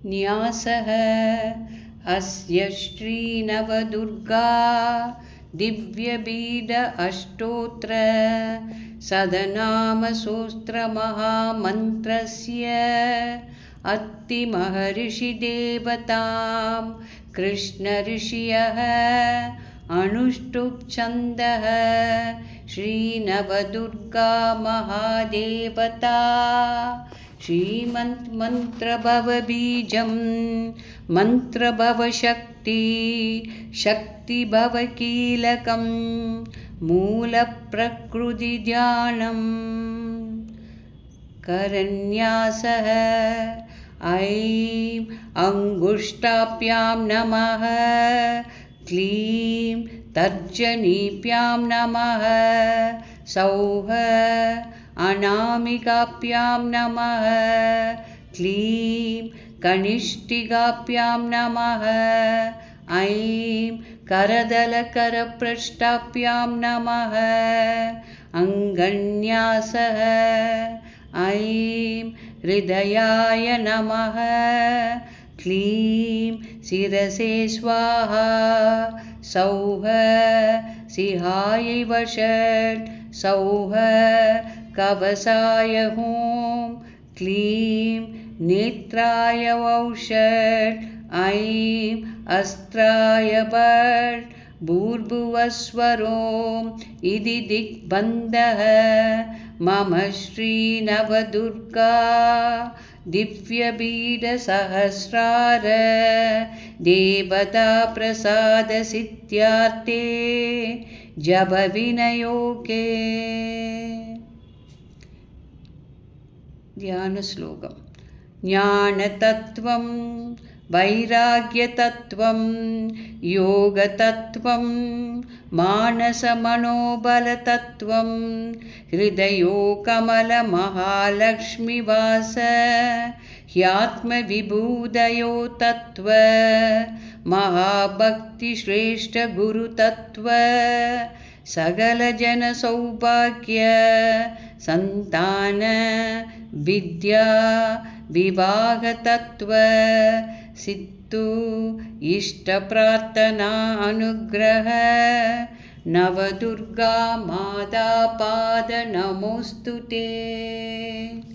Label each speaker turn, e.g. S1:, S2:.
S1: न्यासः अस्य श्रीनवदुर्गा दिव्यबीड अष्टोत्तर सदनामसोस्त्रमहामन्त्रस्य अत्तिमहर्षिदेवतां कृष्णऋषयः अनुष्टुप् छन्दः श्रीनवदुर्गा महादेवता श्रीमन्त्रभवबीजं मन्त्रभवशक्ति शक्तिभवकीलकं मूलप्रकृतिध्यानं करन्यासः ऐं अङ्गुष्ठाभ्यां नमः क्लीं तर्जनीभ्यां नमः सौः अनामिकाभ्यां नमः क्लीं कनिष्ठिकाभ्यां नमः ऐं करदलकरपृष्ठाभ्यां नमः अङ्गन्यासः ऐं हृदयाय नमः क्लीं शिरसे स्वाहा सौः सिंहायै वषट् सौः कवचाय हूं क्लीं नेत्राय वौषट् ऐं अस्त्राय भट् भूर्भुवस्वरोम् इति दिग्बन्धः मम श्रीनवदुर्गा दिव्यबीडसहस्रार देवता प्रसादसिद्ध्यार्थे जपविनियोगे। ध्यानश्लोकम् ज्ञानतत्त्वं वैराग्यतत्त्वं योगतत्त्वं मानसमनोबलतत्त्वं हृदयोकमलमहालक्ष्मीवास ह्यात्मविभूतयो तत्त्व महाभक्तिश्रेष्ठगुरुतत्त्व सकलजनसौभाग्य सन्तान विद्या विवाहतत्त्व सिद्धु इष्टप्रार्थना अनुग्रह नवदुर्गा माता पाद नमोस्तुते।